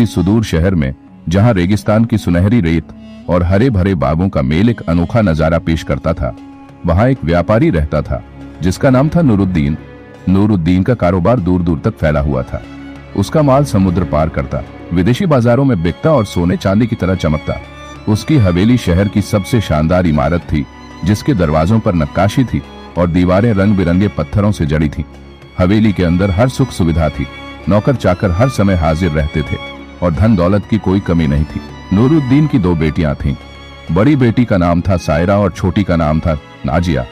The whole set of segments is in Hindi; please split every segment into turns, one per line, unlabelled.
सुदूर शहर में, जहां रेगिस्तान की सुनहरी रेत और हरे भरे बागों का मेल एक अनोखा नजारा पेश करता था, वहां एक व्यापारी रहता था जिसका नाम था नूरुद्दीन। नूरुद्दीन का कारोबार दूर दूर तक फैला हुआ था। उसका माल समुद्र पार करता, विदेशी बाजारों में बिकता और सोने चांदी की तरह चमकता। उसकी हवेली शहर की सबसे शानदार इमारत थी, जिसके दरवाजों पर नक्काशी थी और दीवारें रंग बिरंगे पत्थरों से जड़ी थीं। हवेली के अंदर हर सुख सुविधा थी, नौकर चाकर हर समय हाजिर रहते थे और धन दौलत की कोई कमी नहीं थी। नूरुद्दीन की 2 बेटियां थीं। बड़ी बेटी का नाम था सायरा और छोटी का नाम था नाजिया।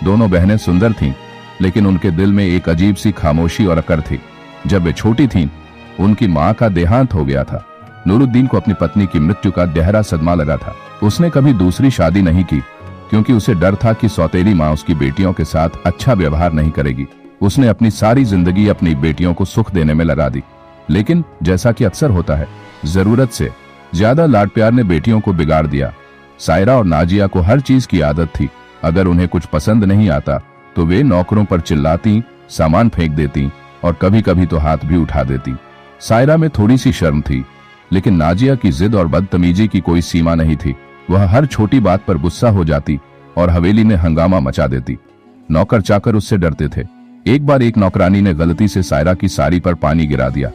दोनों बहनें सुंदर थीं, लेकिन उनके दिल में एक अजीब सी खामोशी और अकड़ थी। जब वे छोटी थीं, उनकी मां का देहांत हो गया था। नूरुद्दीन को अपनी पत्नी की मृत्यु का गहरा सदमा लगा था। उसने कभी दूसरी शादी नहीं की, क्योंकि उसे डर था कि सौतेली मां उसकी बेटियों के साथ अच्छा व्यवहार नहीं करेगी। उसने अपनी सारी जिंदगी अपनी बेटियों को सुख देने में लगा दी, लेकिन जैसा कि अक्सर होता है, जरूरत से ज्यादा लाड प्यार ने बेटियों को बिगाड़ दिया। सायरा और नाजिया को हर चीज की आदत थी। अगर उन्हें कुछ पसंद नहीं आता तो वे नौकरों पर चिल्लाती, सामान फेंक देती और कभी कभी तो हाथ भी उठा देती। सायरा में थोड़ी सी शर्म थी, लेकिन नाजिया की जिद और बदतमीजी की कोई सीमा नहीं थी। वह हर छोटी बात पर गुस्सा हो जाती और हवेली में हंगामा मचा देती। नौकर चाकर उससे डरते थे। एक बार एक नौकरानी ने गलती से सायरा की साड़ी पर पानी गिरा दिया।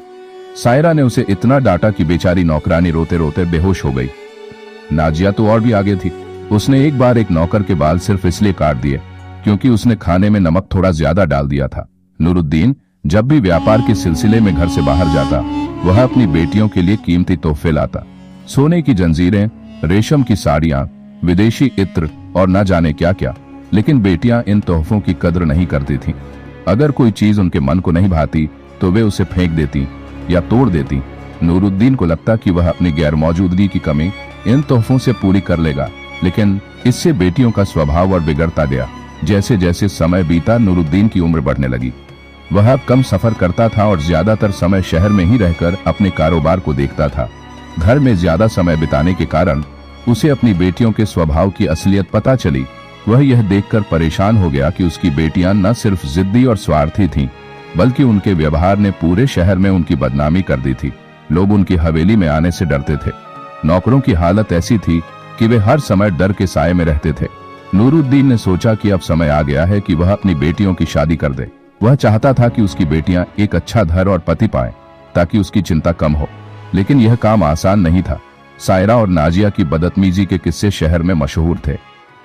सायरा ने उसे इतना डांटा कि बेचारी नौकरानी रोते रोते बेहोश हो गई। नाजिया तो और भी आगे थी। उसने एक बार एक नौकर के बाल सिर्फ इसलिए काट दिए क्योंकि उसने खाने में नमक थोड़ा ज्यादा डाल दिया था। नूरुद्दीन जब भी व्यापार के सिलसिले में घर से बाहर जाता, वह अपनी बेटियों के लिए कीमती तोहफे लाता। सोने की जंजीरें, रेशम की साड़ियां, विदेशी इत्र और न जाने क्या क्या। लेकिन बेटियां इन तोहफों की कद्र नहीं करती थीं। अगर कोई चीज उनके मन को नहीं भाती तो वे उसे फेंक देती या तोड़ देती। नूरुद्दीन को लगता कि वह अपनी गैर मौजूदगी की कमी इन तोहफों से पूरी कर लेगा, लेकिन इससे बेटियों का स्वभाव और बिगड़ता गया। जैसे जैसे समय बीता, नूरुद्दीन की उम्र बढ़ने लगी। वह अब कम सफर करता था और ज्यादातर समय शहर में ही रहकर अपने कारोबार को देखता था। घर में ज्यादा समय बिताने के कारण उसे अपनी बेटियों के स्वभाव की असलियत पता चली। वह यह देखकर परेशान हो गया कि उसकी बेटियां न सिर्फ जिद्दी और स्वार्थी थीं, बल्कि उनके व्यवहार ने पूरे शहर में उनकी बदनामी कर दी थी। लोग उनकी हवेली में आने से डरते थे। नौकरों की हालत ऐसी थी कि वे हर समय डर के साए में रहते थे। नूरुद्दीन ने सोचा कि अब समय आ गया है कि वह अपनी बेटियों की शादी कर दे। वह चाहता था कि उसकी बेटियां एक अच्छा घर और पति पाएं, ताकि उसकी चिंता कम हो। लेकिन यह काम आसान नहीं था। सायरा और नाजिया की बदतमीजी के किस्से शहर में मशहूर थे।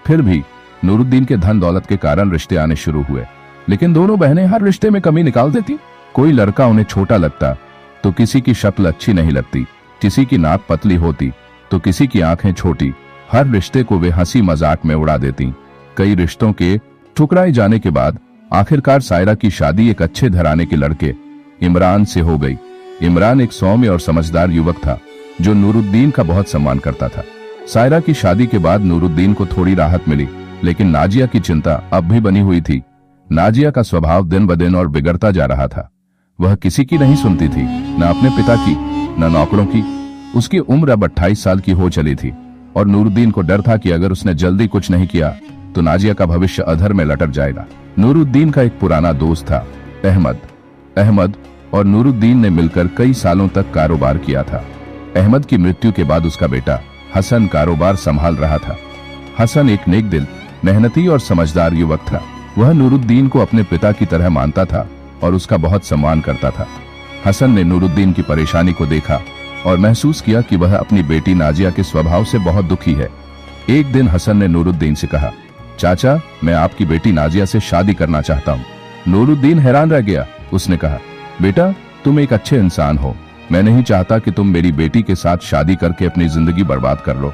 फिर भी नूरुद्दीन के धन दौलत के कारण रिश्ते आने शुरू हुए, लेकिन दोनों बहनें हर रिश्ते में कमी निकाल देती। कोई लड़का उन्हें छोटा लगता तो किसी की शक्ल अच्छी नहीं लगती, किसी की नाक पतली होती तो किसी की आंखें छोटी। हर रिश्ते को वे हंसी मजाक में उड़ा देती। कई रिश्तों के ठुकराए जाने के बाद आखिरकार सायरा की शादी एक अच्छे घराने के लड़के इमरान से हो गई। इमरान एक सौम्य और समझदार युवक था जो नूरुद्दीन का बहुत सम्मान करता था। सायरा की शादी के बाद नूरुद्दीन को थोड़ी राहत मिली, लेकिन नाजिया की चिंता अब भी बनी हुई थी। नाजिया का स्वभाव दिन ब दिन और बिगड़ता जा रहा था। वह किसी की नहीं सुनती थी, न अपने पिता की, न नौकरों की। उसकी उम्र अब 28 साल की हो चली थी और नूरुद्दीन को डर था कि अगर उसने जल्दी कुछ नहीं किया तो नाजिया का भविष्य अधर में लटक जाएगा। नूरुद्दीन का एक पुराना दोस्त था, अहमद और नूरुद्दीन ने मिलकर कई सालों तक कारोबार किया था। अहमद की मृत्यु के बाद उसका बेटा हसन कारोबार संभाल रहा था। हसन एक नेक दिल, मेहनती और समझदार युवक था। वह नूरुद्दीन को अपने पिता की तरह मानता था और उसका बहुत सम्मान करता था। हसन ने नूरुद्दीन की परेशानी को देखा और महसूस किया कि वह अपनी बेटी नाजिया के स्वभाव से बहुत दुखी है। एक दिन हसन ने नूरुद्दीन से कहा, चाचा, मैं आपकी बेटी नाजिया से शादी करना चाहता हूँ। नूरुद्दीन हैरान रह गया। उसने कहा, बेटा, तुम एक अच्छे इंसान हो। मैं नहीं चाहता कि तुम मेरी बेटी के साथ शादी करके अपनी जिंदगी बर्बाद कर लो।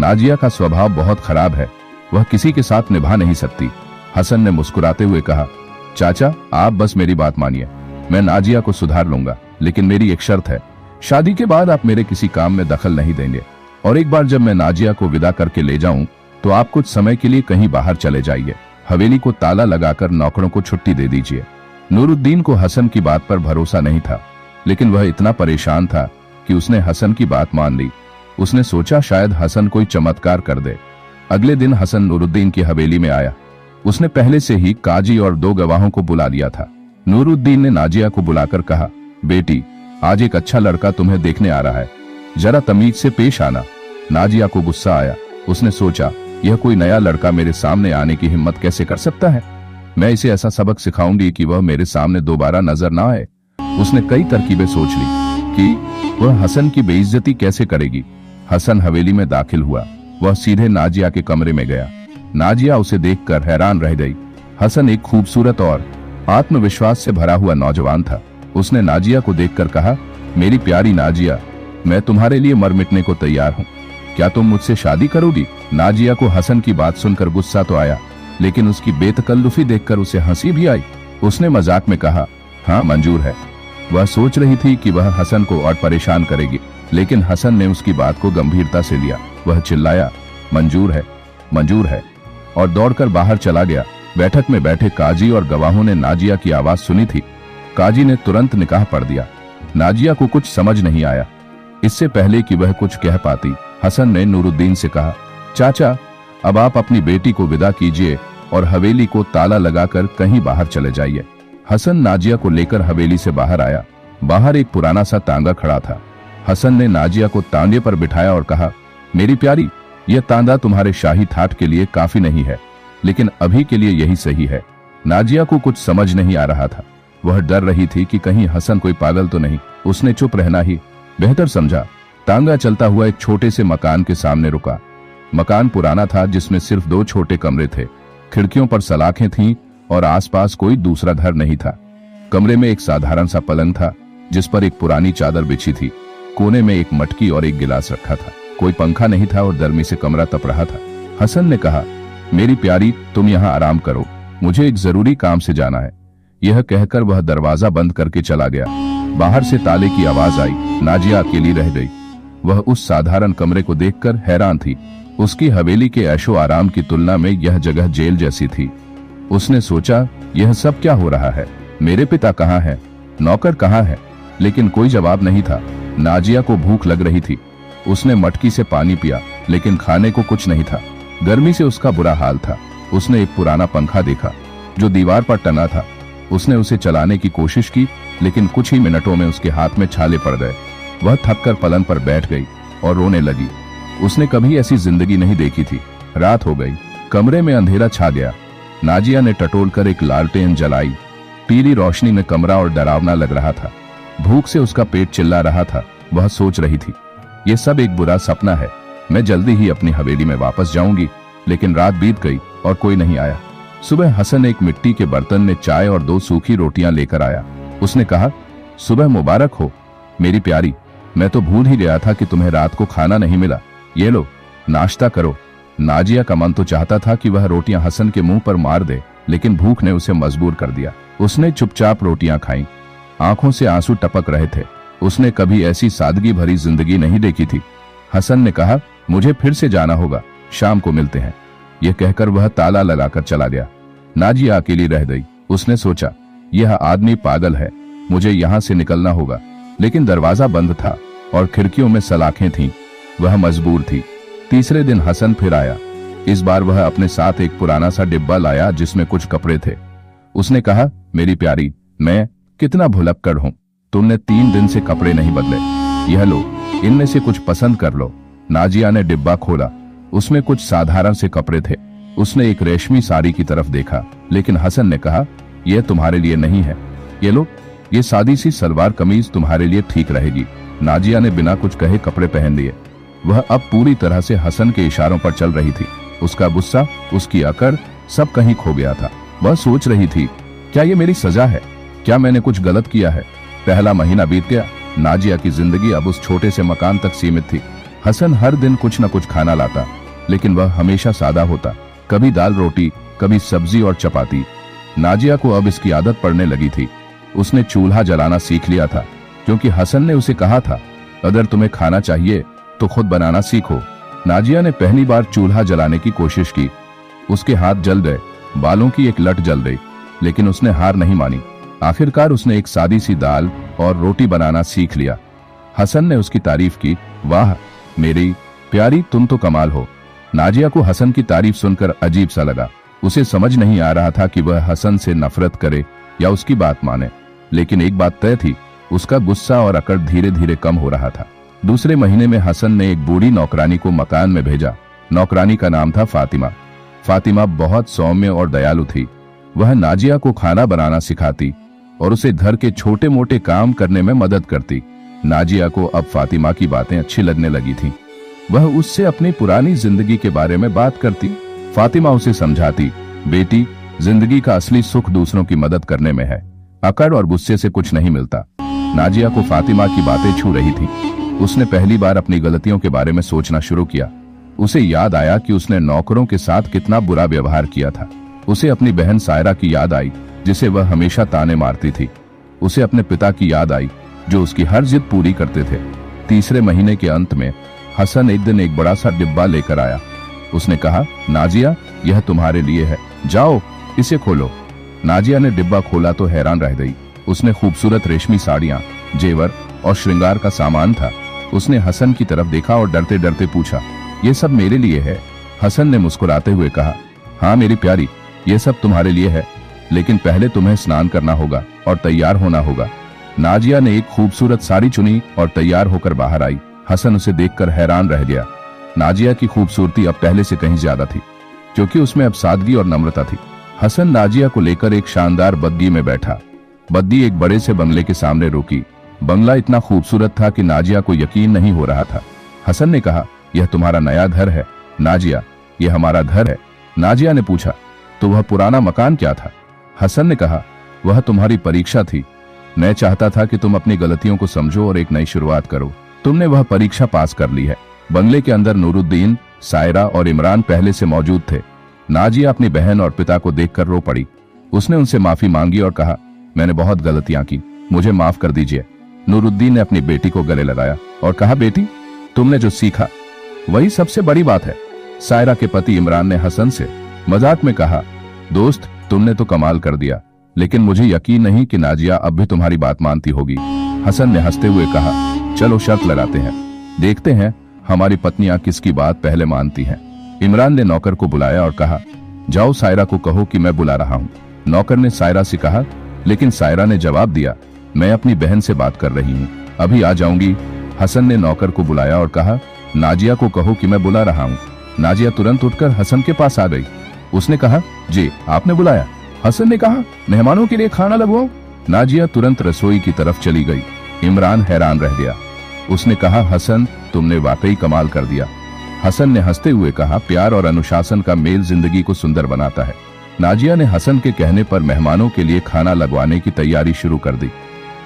नाजिया का स्वभाव बहुत खराब है, वह किसी के साथ निभा नहीं सकती। हसन ने मुस्कुराते हुए कहा, चाचा, आप बस मेरी बात मानिए, मैं नाजिया को सुधार लूंगा, लेकिन मेरी एक शर्त है। शादी के बाद आप मेरे किसी काम में दखल नहीं देंगे, और एक बार जब मैं नाजिया को विदा करके ले जाऊं तो आप कुछ समय के लिए कहीं बाहर चले जाइए। हवेली को ताला लगाकर नौकरों को छुट्टी दे दीजिए। नूरुद्दीन को हसन की बात पर भरोसा नहीं था, लेकिन वह इतना परेशान था कि उसने हसन की बात मान ली। उसने सोचा शायद हसन कोई चमत्कार कर दे। अगले दिन हसन नूरुद्दीन की हवेली में आया। उसने पहले से ही काजी और 2 गवाहों को बुला लिया था। नूरुद्दीन ने नाजिया को बुलाकर कहा, बेटी, आज एक अच्छा लड़का तुम्हें देखने आ रहा है, जरा तमीज से पेश आना। नाजिया को गुस्सा आया। उसने सोचा, यह कोई नया लड़का मेरे सामने आने की हिम्मत कैसे कर सकता है? मैं इसे ऐसा सबक सिखाऊंगी कि वह मेरे सामने दोबारा नजर ना आए। उसने कई तरकीबें सोच ली कि वह हसन की बेइज्जती कैसे करेगी। हसन हवेली में दाखिल हुआ। वह सीधे नाजिया के कमरे में गया। नाजिया उसे देखकर हैरान रह गई। हसन एक खूबसूरत और आत्मविश्वास से भरा हुआ नौजवान था। उसने नाजिया को देखकर कहा, मेरी प्यारी नाजिया, मैं तुम्हारे लिए मर मिटने को तैयार हूँ। क्या तुम मुझसे शादी करोगी? नाजिया को हसन की बात सुनकर गुस्सा तो आया, लेकिन उसकी बेतकल्लुफी देखकर उसे हंसी भी आई। उसने मजाक में कहा, हाँ, मंजूर है। वह सोच रही थी कि वह हसन को और परेशान करेगी, लेकिन हसन ने उसकी बात को गंभीरता से लिया। वह चिल्लाया, मंजूर है, मंजूर है, और दौड़कर बाहर चला गया। बैठक में बैठे काजी और गवाहों ने नाजिया की आवाज सुनी थी। काजी ने तुरंत निकाह पढ़ दिया। नाजिया को कुछ समझ नहीं आया। इससे पहले कि वह कुछ कह पाती, हसन ने नूरुद्दीन से कहा, चाचा, अब आप अपनी बेटी को विदा कीजिए और हवेली को ताला लगाकर कहीं बाहर चले जाइए। हसन नाजिया को लेकर हवेली से बाहर आया। बाहर एक पुराना सा तांगा खड़ा था। हसन ने नाजिया को तांगे पर बिठाया और कहा, मेरी प्यारी, यह तांगा तुम्हारे शाही ठाठ के लिए काफी नहीं है, लेकिन अभी के लिए यही सही है। नाजिया को कुछ समझ नहीं आ रहा था। वह डर रही थी कि कहीं हसन कोई पागल तो नहीं। उसने चुप रहना ही बेहतर समझा। तांगा चलता हुआ एक छोटे से मकान के सामने रुका। मकान पुराना था, जिसमें सिर्फ 2 छोटे कमरे थे। खिड़कियों पर सलाखें थीं और आसपास कोई दूसरा घर नहीं था। कमरे में एक साधारण सा पलंग था, जिस पर एक पुरानी चादर बिछी थी। कोने में एक मटकी और एक गिलास रखा था। कोई पंखा नहीं था और गर्मी से कमरा तप रहा था। हसन ने कहा, मेरी प्यारी, तुम यहाँ आराम करो, मुझे एक जरूरी काम से जाना है। यह कहकर वह दरवाजा बंद करके चला गया। बाहर से ताले की आवाज आई। नाजिया अकेली रह गई। वह उस साधारण कमरे को देखकर हैरान थी। उसकी हवेली के ऐशो आराम की तुलना में यह जगह जेल जैसी थी। उसने सोचा, यह सब क्या हो रहा है? मेरे पिता कहाँ हैं? नौकर कहाँ है? लेकिन कोई जवाब नहीं था। नाजिया को भूख लग रही थी। उसने मटकी से पानी पिया, लेकिन खाने को कुछ नहीं था। गर्मी से उसका बुरा हाल था। उसने एक पुराना पंखा देखा जो दीवार पर टंगा था। उसने उसे चलाने की कोशिश की, लेकिन कुछ ही मिनटों में उसके हाथ में छाले पड़ गए। वह थककर पलंग पर बैठ गई और रोने लगी। उसने कभी ऐसी जिंदगी नहीं देखी थी। रात हो गई। कमरे में अंधेरा छा गया। नाजिया ने टटोलकर एक लालटेन जलाई। पीली रोशनी में कमरा और डरावना लग रहा था। भूख से उसका पेट चिल्ला रहा था। वह सोच रही थी, यह सब एक बुरा सपना है। मैं जल्दी ही अपनी हवेली में वापस जाऊंगी। लेकिन रात बीत गई और कोई नहीं आया। सुबह हसन एक मिट्टी के बर्तन में चाय और 2 सूखी रोटियां लेकर आया। उसने कहा, सुबह मुबारक हो मेरी प्यारी, मैं तो भूल ही गया था कि तुम्हें रात को खाना नहीं मिला। ये लो, नाश्ता करो। नाजिया का मन तो चाहता था कि वह रोटियां हसन के मुंह पर मार दे, लेकिन भूख ने उसे मजबूर कर दिया। उसने चुपचाप रोटियां खाईं। आंखों से आंसू टपक रहे थे। उसने कभी ऐसी सादगी भरी जिंदगी नहीं देखी थी। हसन ने कहा, मुझे फिर से जाना होगा, शाम को मिलते हैं। यह कहकर वह ताला लगाकर चला गया। नाजिया अकेली रह गई। उसने सोचा, यह आदमी पागल है, मुझे यहाँ से निकलना होगा। लेकिन दरवाजा बंद था और खिड़कियों में सलाखें थीं। वह मजबूर थी। तीसरे दिन हसन फिर आया। इस बार वह अपने साथ एक पुराना सा डिब्बा लाया जिसमें कुछ कपड़े थे। उसने कहा, मेरी प्यारी, मैं कितना भुलक्कड़ हूँ, तुमने 3 दिन से कपड़े नहीं बदले। यह लो, इनमें से कुछ पसंद कर लो। नाजिया ने डिब्बा खोला। उसमें कुछ साधारण से कपड़े थे। उसने एक रेशमी साड़ी की तरफ देखा, लेकिन हसन ने कहा, यह तुम्हारे लिए नहीं है। ये लो, ये सादी सी सलवार कमीज तुम्हारे लिए ठीक रहेगी। नाजिया ने बिना कुछ कहे कपड़े पहन लिए। वह अब पूरी तरह से हसन के इशारों पर चल रही थी। उसका गुस्सा, उसकी अकड़, सब कहीं खो गया था। वह सोच रही थी, क्या ये मेरी सजा है? क्या मैंने कुछ गलत किया है? पहला महीना बीत गया। नाजिया की जिंदगी अब उस छोटे से मकान तक सीमित थी। हसन हर दिन कुछ न कुछ खाना लाता, लेकिन वह हमेशा सादा होता। कभी दाल रोटी, कभी सब्जी और चपाती। नाजिया को अब इसकी आदत पड़ने लगी थी। उसने चूल्हा जलाना सीख लिया था, क्योंकि हसन ने उसे कहा था, अगर तुम्हें खाना चाहिए तो खुद बनाना सीखो। नाजिया ने पहली बार चूल्हा जलाने की कोशिश की। उसके हाथ जल गए, बालों की एक लट जल गई, लेकिन उसने हार नहीं मानी। आखिरकार उसने एक सादी सी दाल और रोटी बनाना सीख लिया। हसन ने उसकी तारीफ की, वाह, मेरी प्यारी तुम तो कमाल हो। नाजिया को हसन की तारीफ सुनकर अजीब सा लगा। उसे समझ नहीं आ रहा था कि वह हसन से नफरत करे या उसकी बात माने, लेकिन एक बात तय थी, उसका गुस्सा और अकड़ धीरे धीरे कम हो रहा था। दूसरे महीने में हसन ने एक बूढ़ी नौकरानी को मकान में भेजा। नौकरानी का नाम था फातिमा। फातिमा बहुत सौम्य और दयालु थी। वह नाजिया को खाना बनाना सिखाती और उसे घर के छोटे मोटे काम करने में मदद करती। नाजिया को अब फातिमा की बातें अच्छी लगने लगी थीं। वह उससे अपनी पुरानी जिंदगी के बारे में बात करती। फातिमा उसे समझाती, बेटी, जिंदगी का असली सुख दूसरों की मदद करने में है, अकड़ और गुस्से से कुछ नहीं मिलता। नाजिया को फातिमा की बातें छू रही थी। उसने पहली बार अपनी गलतियों के बारे में सोचना शुरू किया। उसे याद आया कि उसने नौकरों के साथ कितना बुरा व्यवहार किया था। उसे अपनी बहन सायरा की याद आई, जिसे वह हमेशा ताने मारती थी। उसे अपने पिता की याद आई, जो उसकी हर जिद पूरी करते थे। तीसरे महीने के अंत में हसन एक दिन एक बड़ा सा डिब्बा लेकर आया। उसने कहा, नाजिया, यह तुम्हारे लिए है, जाओ इसे खोलो। नाजिया ने डिब्बा खोला तो हैरान रह गई। उसने खूबसूरत रेशमी साड़ियां, जेवर और श्रृंगार का सामान था। उसने हसन की तरफ देखा और डरते डरते पूछा, ये सब मेरे लिए है? हसन ने मुस्कुराते हुए कहा, हाँ मेरी प्यारी, ये सब तुम्हारे लिए है, लेकिन पहले तुम्हें स्नान करना होगा और तैयार होना होगा। नाजिया ने एक खूबसूरत साड़ी चुनी और तैयार होकर बाहर आई। हसन उसे देखकर हैरान रह गया। नाजिया की खूबसूरती अब पहले से कहीं ज्यादा थी, क्योंकि उसमें अब सादगी और नम्रता थी। हसन नाजिया को लेकर एक शानदार बग्गी में बैठा। बग्गी एक बड़े से बंगले के सामने रुकी। बंगला इतना खूबसूरत था कि नाजिया को यकीन नहीं हो रहा था। हसन ने कहा, यह तुम्हारा नया घर है? नाजिया, यह हमारा घर है। नाजिया ने पूछा, तो वह पुराना मकान क्या था? हसन ने कहा, वह तुम्हारी परीक्षा थी। मैं चाहता था कि तुम अपनी गलतियों को समझो और एक नई शुरुआत करो। तुमने वह परीक्षा पास कर ली है। बंगले के अंदर नूरुद्दीन, सायरा और इमरान पहले से मौजूद थे। नाजिया अपनी बहन और पिता को देखकर रो पड़ी। उसने उनसे माफी मांगी और कहा, मैंने बहुत गलतियां की, मुझे माफ कर दीजिए। नूरुद्दीन ने अपनी बेटी को गले लगाया और कहा, बेटी, तुमने जो सीखा वही सबसे बड़ी बात है। सायरा के पति इमरान ने हसन से मजाक में कहा, दोस्त, तुमने तो कमाल कर दिया, लेकिन मुझे यकीन नहीं कि नाजिया अब भी तुम्हारी बात मानती होगी। हसन ने हंसते हुए कहा, चलो शर्त लगाते हैं, देखते हैं हमारी पत्नियां किसकी बात पहले मानती हैं। इमरान ने नौकर को बुलाया और कहा, जाओ सायरा को कहो कि मैं बुला रहा हूँ। नौकर ने सायरा से कहा, लेकिन सायरा ने जवाब दिया, मैं अपनी बहन से बात कर रही हूँ, अभी आ जाऊंगी। हसन ने नौकर को बुलाया और कहा, नाजिया को कहो कि मैं बुला रहा हूँ। नाजिया तुरंत उठकर हसन के पास आ गई। उसने कहा, जी आपने बुलाया? हसन ने कहा, मेहमानों के लिए खाना लगवाऊं? नाजिया तुरंत रसोई की तरफ चली गई। इमरान हैरान रह गया। उसने कहा, हसन, तुमने वाकई कमाल कर दिया। हसन ने हंसते हुए कहा, प्यार और अनुशासन का मेल जिंदगी को सुंदर बनाता है। नाजिया ने हसन के कहने पर मेहमानों के लिए खाना लगवाने की तैयारी शुरू कर दी।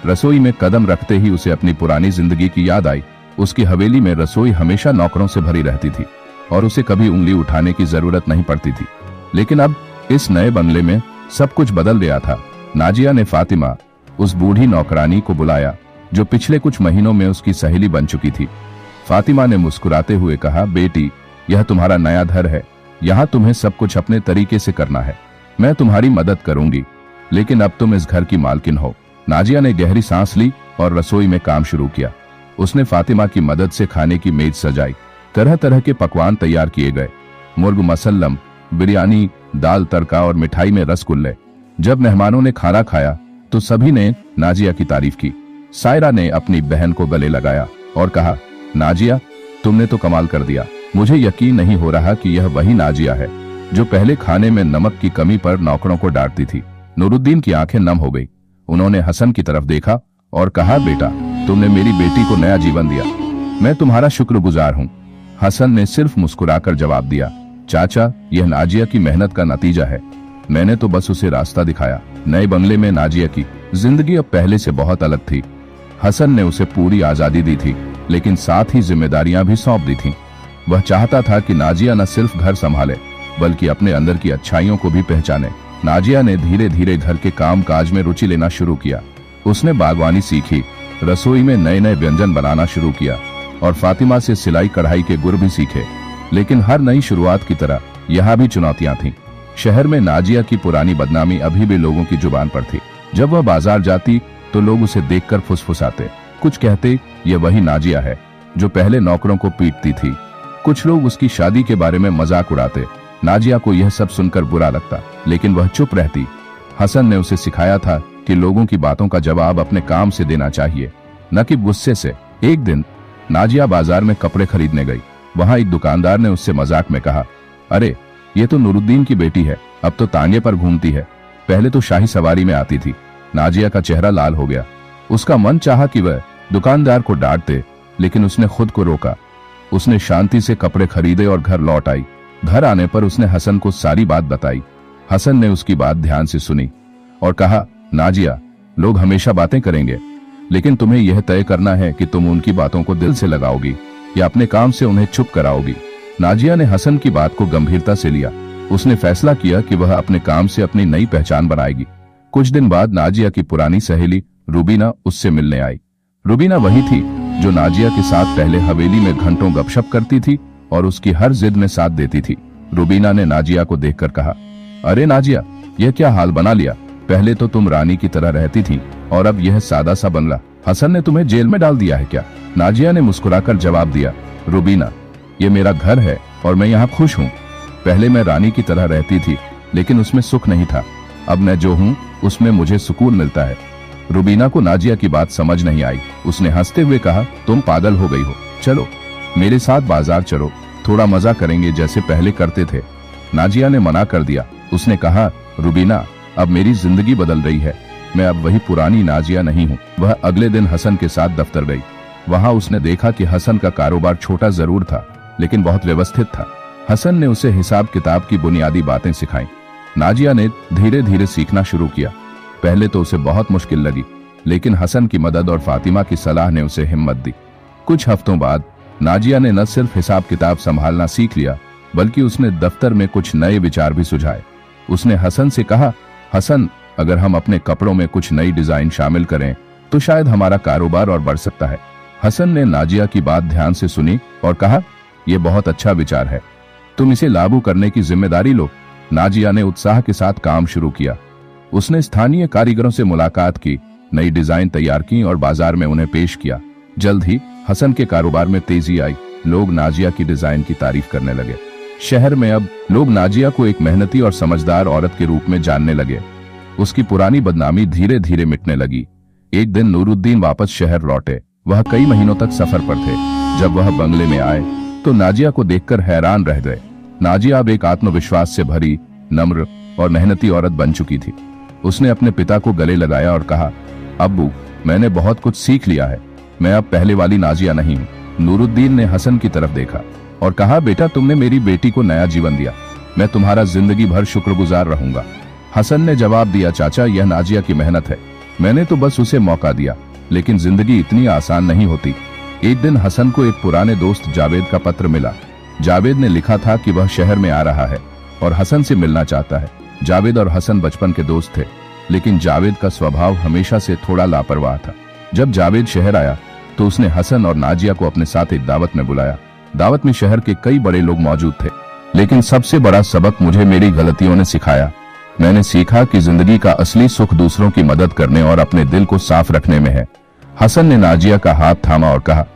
रसोई में कदम रखते ही उसे अपनी पुरानी जिंदगी की याद आई। उसकी हवेली में रसोई हमेशा नौकरों से भरी रहती थी और उसे कभी उंगली उठाने की जरूरत नहीं पड़ती थी। लेकिन अब इस नए बंगले में सब कुछ बदल गया था। नाजिया ने फातिमा, उस बूढ़ी नौकरानी को बुलाया जो पिछले कुछ महीनों में उसकी सहेली बन चुकी थी। फातिमा ने मुस्कुराते हुए कहा, बेटी, यह तुम्हारा नया घर है, यहाँ तुम्हें सब कुछ अपने तरीके से करना है। मैं तुम्हारी मदद करूंगी, लेकिन अब तुम इस घर की मालकिन हो। नाजिया ने गहरी सांस ली और रसोई में काम शुरू किया। उसने फातिमा की मदद से खाने की मेज सजाई। तरह तरह के पकवान तैयार किए गए, मुर्ग मसल्लम, बिरयानी, दाल तड़का और मिठाई में रसगुल्ले। जब मेहमानों ने खाना खाया तो सभी ने नाजिया की तारीफ की। सायरा ने अपनी बहन को गले लगाया और कहा, नाजिया, तुमने तो कमाल कर दिया। मुझे यकीन नहीं हो रहा कि यह वही नाजिया है जो पहले खाने में नमक की कमी पर नौकरों को डांटती थी। नूरुद्दीन की आंखें नम हो गई। उन्होंने हसन की तरफ देखा और कहा, बेटा, तुमने मेरी बेटी को नया जीवन दिया, मैं तुम्हारा शुक्रगुजार हूँ। हसन ने सिर्फ मुस्कुराकर जवाब दिया, चाचा, यह नाजिया की मेहनत का नतीजा है, मैंने तो बस उसे रास्ता दिखाया। नए बंगले में नाजिया की जिंदगी अब पहले से बहुत अलग थी। हसन ने उसे पूरी आजादी दी थी, लेकिन साथ ही जिम्मेदारियां भी सौंप दी थीं। वह चाहता था कि नाजिया न सिर्फ घर संभाले, बल्कि अपने अंदर की अच्छाइयों को भी पहचाने। नाजिया ने धीरे धीरे घर के काम काज में रुचि लेना शुरू किया। उसने बागवानी सीखी, रसोई में नए नए व्यंजन बनाना शुरू किया और फातिमा से सिलाई कढ़ाई के गुर भी सीखे। लेकिन हर नई शुरुआत की तरह यहाँ भी चुनौतियां थीं। शहर में नाजिया की पुरानी बदनामी अभी भी लोगों की जुबान पर थी। जब वह बाजार जाती तो लोग उसे देखकर फुसफुसाते। कुछ कहते, ये वही नाजिया है जो पहले नौकरों को पीटती थी। कुछ लोग उसकी शादी के बारे में मजाक उड़ाते। नाजिया को यह सब सुनकर बुरा लगता, लेकिन वह चुप रहती। हसन ने उसे सिखाया था कि लोगों की बातों का जवाब अपने काम से देना चाहिए, न कि गुस्से से। एक दिन नाजिया बाजार में कपड़े खरीदने गई। वहां एक दुकानदार ने उससे मजाक में कहा, अरे ये तो नूरुद्दीन की बेटी है, अब तो तांगे पर घूमती है, पहले तो शाही सवारी में आती थी। नाजिया का चेहरा लाल हो गया। उसका मन चाहा कि वह दुकानदार को डांट दे, लेकिन उसने खुद को रोका। उसने शांति से कपड़े खरीदे और घर लौट आई। घर आने पर उसने हसन को सारी बात बताई। हसन ने उसकी बात ध्यान से सुनी और कहा, नाजिया, लोग हमेशा बातें करेंगे, लेकिन तुम्हें यह तय करना है कि तुम उनकी बातों को दिल से लगाओगी या अपने काम से उन्हें चुप कराओगी। नाजिया ने हसन की बात को गंभीरता से लिया। उसने फैसला किया कि वह अपने काम से अपनी नई पहचान बनाएगी। कुछ दिन बाद नाजिया की पुरानी सहेली रुबीना उससे मिलने आई। रुबीना वही थी जो नाजिया के साथ पहले हवेली में घंटों गपशप करती थी और उसकी हर जिद में साथ देती थी। रुबीना ने नाजिया को देखकर कहा, अरे नाजिया, यह क्या हाल बना लिया? पहले तो तुम रानी की तरह रहती थी और अब यह सादा सा बंगला। हसन ने तुम्हें जेल में डाल दिया है क्या? नाजिया ने मुस्कुराकर जवाब दिया, रुबीना, ये मेरा घर है और मैं यहाँ खुश हूँ। पहले मैं रानी की तरह रहती थी, लेकिन उसमें सुख नहीं था। अब मैं जो हूँ उसमें मुझे सुकून मिलता है। रुबीना को नाजिया की बात समझ नहीं आई। उसने हंसते हुए कहा, तुम पागल हो गई हो, चलो मेरे साथ बाजार चलो, थोड़ा मजा करेंगे जैसे पहले करते थे। नाजिया ने मना कर दिया। उसने कहा, रुबीना, अब मेरी जिंदगी बदल रही है, मैं अब वही पुरानी नाजिया नहीं हूँ। वह अगले दिन हसन के साथ दफ्तर गई। वहां उसने देखा कि हसन का कारोबार छोटा जरूर था, लेकिन बहुत व्यवस्थित था। हसन ने उसे हिसाब किताब की बुनियादी बातें सिखाई। नाजिया ने धीरे धीरे सीखना शुरू किया। पहले तो उसे बहुत मुश्किल लगी, लेकिन हसन की मदद और फातिमा की सलाह ने उसे हिम्मत दी। कुछ हफ्तों बाद नाजिया ने न सिर्फ हिसाब किताब संभालना सीख लिया, बल्कि उसने दफ्तर में कुछ नए विचार भी सुझाए। उसने हसन से कहा, हसन, अगर हम अपने कपड़ों में कुछ नई डिजाइन शामिल करें तो शायद हमारा कारोबार और बढ़ सकता है। हसन ने नाजिया की बात ध्यान से सुनी और कहा, यह बहुत अच्छा विचार है, तुम इसे लागू करने की जिम्मेदारी लो। नाजिया ने उत्साह के साथ काम शुरू किया। उसने स्थानीय कारीगरों से मुलाकात की, नई डिजाइन तैयार की और बाजार में उन्हें पेश किया। जल्द ही हसन के कारोबार में तेजी आई। लोग नाजिया की डिजाइन की तारीफ करने लगे। शहर में अब लोग नाजिया को एक मेहनती और समझदार औरत के रूप में जानने लगे। उसकी पुरानी बदनामी धीरे धीरे मिटने लगी। एक दिन नूरुद्दीन वापस शहर लौटे। वह कई महीनों तक सफर पर थे। जब वह बंगले में आए तो नाजिया को देखकर हैरान रह गए। नाजिया अब एक आत्मविश्वास से भरी, नम्र और मेहनती औरत बन चुकी थी। उसने अपने पिता को गले लगाया और कहा, अब्बू, मैंने बहुत कुछ सीख लिया है, मैं अब पहले वाली नाजिया नहीं हूँ। नूरुद्दीन ने हसन की तरफ देखा और कहा, बेटा, तुमने मेरी बेटी को नया जीवन दिया, मैं तुम्हारा जिंदगी भर शुक्रगुजार रहूंगा। हसन ने जवाब दिया, चाचा, यह नाजिया की मेहनत है, मैंने तो बस उसे मौका दिया, लेकिन जिंदगी इतनी आसान नहीं होती। एक दिन हसन को एक पुराने दोस्त जावेद का पत्र मिला। जावेद ने लिखा था कि वह शहर में आ रहा है और हसन से मिलना चाहता है। जावेद और हसन बचपन के दोस्त थे, लेकिन जावेद का स्वभाव हमेशा से थोड़ा लापरवाह था। जब जावेद शहर आया तो उसने हसन और नाजिया को अपने साथ एक दावत में बुलाया। दावत में शहर के कई बड़े लोग मौजूद थे, लेकिन सबसे बड़ा सबक मुझे मेरी गलतियों ने सिखाया। मैंने सीखा कि जिंदगी का असली सुख दूसरों की मदद करने और अपने दिल को साफ रखने में है। हसन ने नाजिया का हाथ थामा और कहा,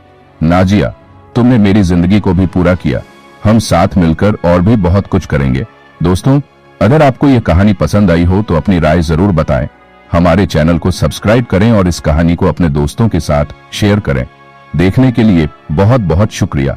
नाजिया, तुमने मेरी जिंदगी को भी पूरा किया, हम साथ मिलकर और भी बहुत कुछ करेंगे। दोस्तों, अगर आपको ये कहानी पसंद आई हो तो अपनी राय जरूर बताएं। हमारे चैनल को सब्सक्राइब करें और इस कहानी को अपने दोस्तों के साथ शेयर करें। देखने के लिए बहुत बहुत शुक्रिया।